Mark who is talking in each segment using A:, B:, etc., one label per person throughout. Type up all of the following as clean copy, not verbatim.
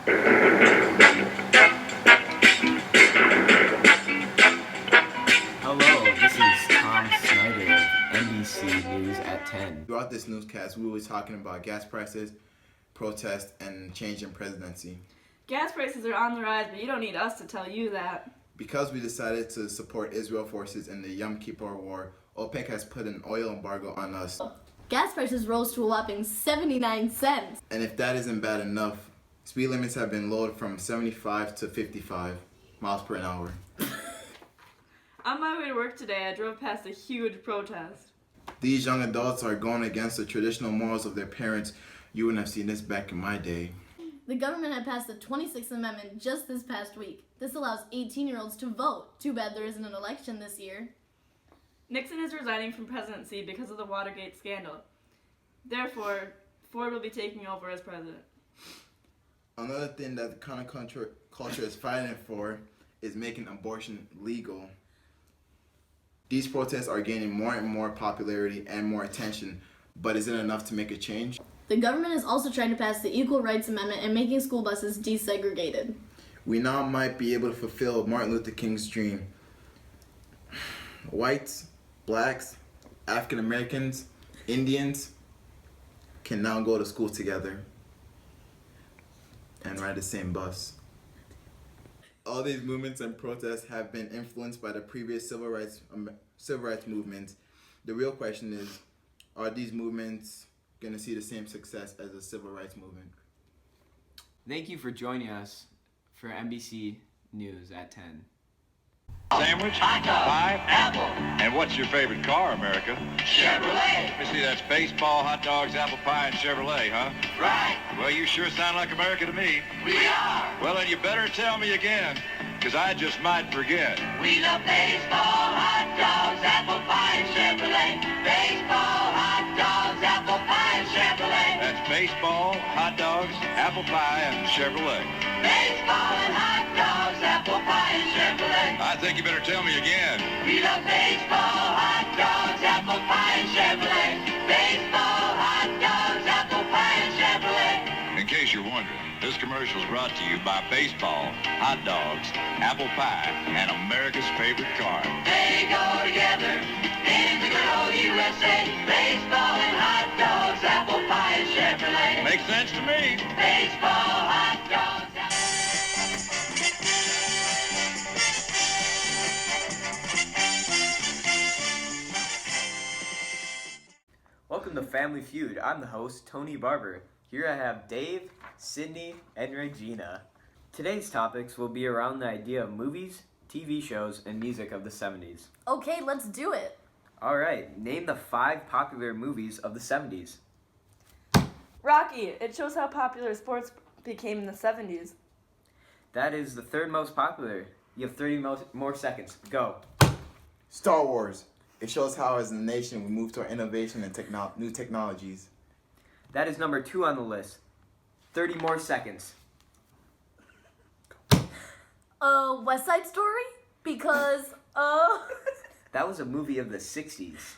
A: Hello, this is Tom Snyder of NBC News at 10.
B: Throughout this newscast, we will be talking about gas prices, protests, and change in presidency.
C: Gas prices are on the rise, but you don't need us to tell you that.
B: Because we decided to support Israel forces in the Yom Kippur War, OPEC has put an oil embargo on us.
D: Gas prices rose to a whopping 79 cents.
B: And if that isn't bad enough, speed limits have been lowered from 75 to 55 miles per hour.
C: On my way to work today, I drove past a huge protest.
B: These young adults are going against the traditional morals of their parents. You wouldn't have seen this back in my day.
D: The government had passed the 26th Amendment just this past week. This allows 18-year-olds to vote. Too bad there isn't an election this year.
C: Nixon is resigning from presidency because of the Watergate scandal. Therefore, Ford will be taking over as president.
B: Another thing that the counterculture is fighting for is making abortion legal. These protests are gaining more and more popularity and more attention, but is it enough to make a change?
D: The government is also trying to pass the Equal Rights Amendment and making school buses desegregated.
B: We now might be able to fulfill Martin Luther King's dream. Whites, blacks, African Americans, Indians can now go to school together and ride the same bus. All these movements and protests have been influenced by the previous civil rights movements. The real question is, are these movements going to see the same success as the civil rights movement?
A: Thank you for joining us for NBC News at 10.
E: Sandwich, pie, apple. And what's your favorite car, America?
F: Chevrolet.
E: Let me see, that's baseball, hot dogs, apple pie, and Chevrolet, huh?
F: Right.
E: Well, you sure sound like America to me.
F: We are.
E: Well, then you better tell me again, because I just might forget.
F: We love baseball, hot dogs, apple pie, and Chevrolet. Baseball, hot dogs, apple pie, and Chevrolet.
E: That's baseball, hot dogs, apple pie, and Chevrolet.
F: Baseball and hot dogs, apple pie, and Chevrolet.
E: I think you better tell me again.
F: We love baseball, hot dogs, apple pie, and Chevrolet. Baseball, hot dogs, apple pie, and Chevrolet.
E: In case you're wondering, this commercial is brought to you by baseball, hot dogs, apple pie, and America's favorite car.
F: They go together in the good old USA. Baseball and hot dogs, apple pie, and Chevrolet.
E: Makes sense to me.
F: Baseball, hot dogs.
A: Welcome to Family Feud. I'm the host, Tony Barber. Here I have Dave, Sydney, and Regina. Today's topics will be around the idea of movies, TV shows, and music of the 70s.
D: Okay, let's do it.
A: Alright, name the 5 popular movies of the 70s.
C: Rocky. It shows how popular sports became in the 70s.
A: That is the 3rd most popular. You have 30 more seconds. Go.
B: Star Wars. It shows how as a nation we move toward innovation and new technologies.
A: That is number 2 on the list. 30 more seconds.
D: West Side Story? Because,
A: That was a movie of the 60s.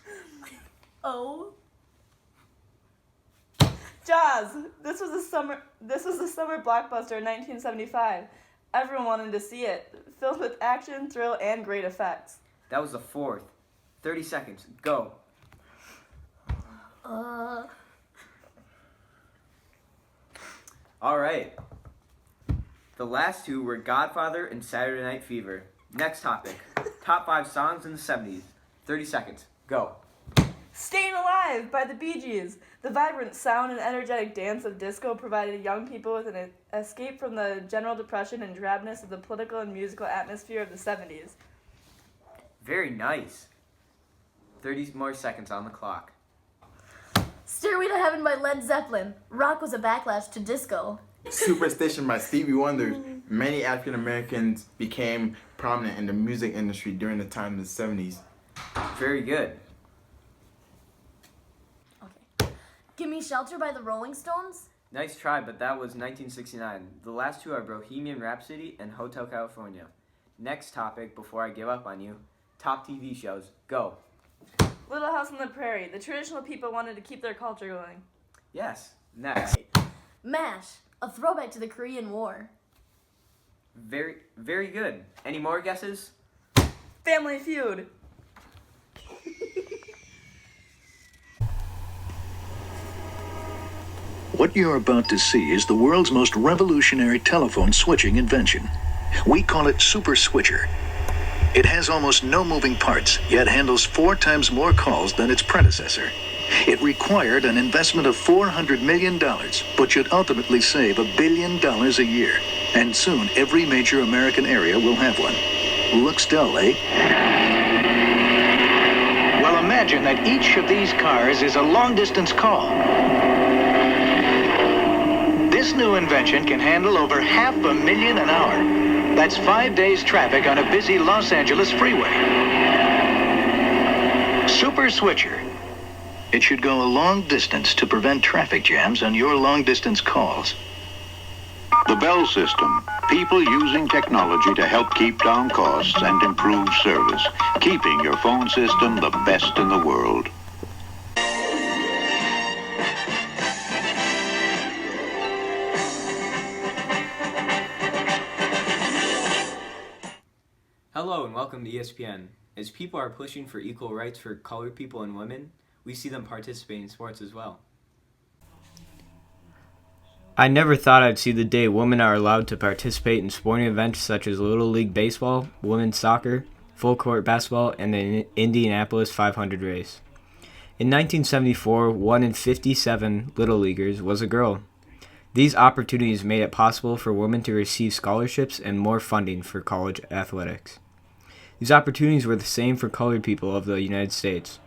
C: Jaws. This was a summer blockbuster in 1975. Everyone wanted to see it. Filled with action, thrill, and great effects.
A: That was the 4th. 30 seconds. Go. All right. The last 2 were Godfather and Saturday Night Fever. Next topic. Top 5 songs in the 70s. 30 seconds. Go.
C: Staying Alive by the Bee Gees. The vibrant sound and energetic dance of disco provided young people with an escape from the general depression and drabness of the political and musical atmosphere of the 70s.
A: Very nice. 30 more seconds on the clock.
D: Stairway to Heaven by Led Zeppelin. Rock was a backlash to disco.
B: Superstition by Stevie Wonder. Many African Americans became prominent in the music industry during the time of the 70s.
A: Very good.
D: Okay. Gimme Shelter by the Rolling Stones.
A: Nice try, but that was 1969. The last 2 are Bohemian Rhapsody and Hotel California. Next topic, before I give up on you, top TV shows. Go.
C: Little House on the Prairie. The traditional people wanted to keep their culture going.
A: Yes. Next.
D: MASH. A throwback to the Korean War.
A: Very, very good. Any more guesses?
C: Family Feud.
G: What you're about to see is the world's most revolutionary telephone switching invention. We call it Super Switcher. It has almost no moving parts, yet handles 4 times more calls than its predecessor. It required an investment of $400 million, but should ultimately save $1 billion a year. And soon, every major American area will have one. Looks dull, eh? Well, imagine that each of these cars is a long-distance call. This new invention can handle over 500,000 an hour. That's 5 days' traffic on a busy Los Angeles freeway. Super Switcher. It should go a long distance to prevent traffic jams on your long-distance calls.
E: The Bell System. People using technology to help keep down costs and improve service. Keeping your phone system the best in the world.
A: Hello and welcome to ESPN. As people are pushing for equal rights for colored people and women, we see them participate in sports as well. I never thought I'd see the day women are allowed to participate in sporting events such as Little League Baseball, women's soccer, full court basketball, and the Indianapolis 500 race. In 1974, 1 in 57 Little Leaguers was a girl. These opportunities made it possible for women to receive scholarships and more funding for college athletics. These opportunities were the same for colored people of the United States.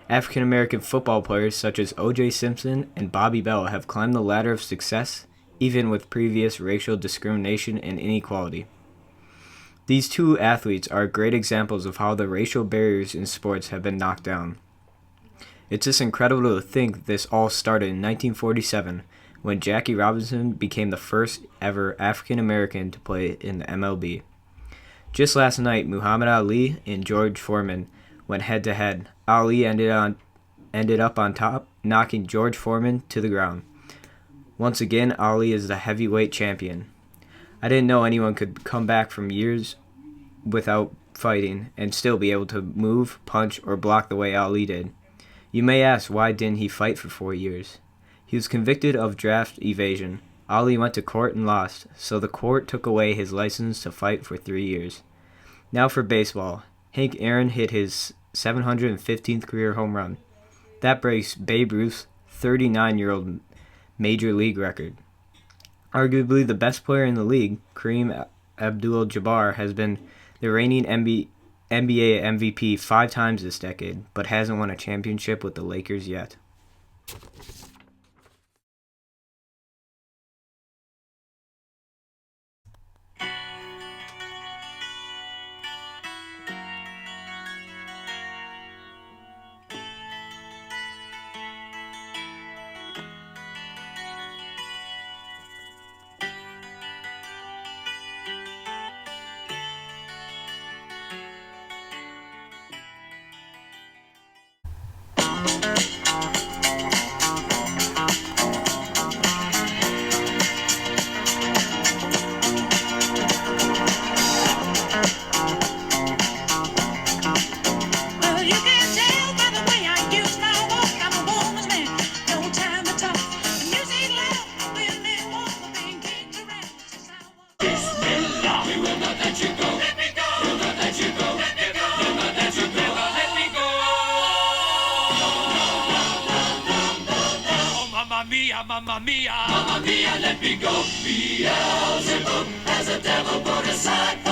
A: African American football players such as O.J. Simpson and Bobby Bell have climbed the ladder of success even with previous racial discrimination and inequality. These two athletes are great examples of how the racial barriers in sports have been knocked down. It's just incredible to think this all started in 1947 when Jackie Robinson became the first ever African American to play in the MLB. Just last night, Muhammad Ali and George Foreman went head-to-head. Ali ended up on top, knocking George Foreman to the ground. Once again, Ali is the heavyweight champion. I didn't know anyone could come back from years without fighting and still be able to move, punch, or block the way Ali did. You may ask, why didn't he fight for 4 years? He was convicted of draft evasion. Ali went to court and lost, so the court took away his license to fight for 3 years. Now for baseball. Hank Aaron hit his 715th career home run. That breaks Babe Ruth's 39-year-old major league record. Arguably the best player in the league, Kareem Abdul-Jabbar, has been the reigning NBA MVP 5 times this decade, but hasn't won a championship with the Lakers yet.
F: Mamma mia, let me go. Beelzebub has a devil put aside.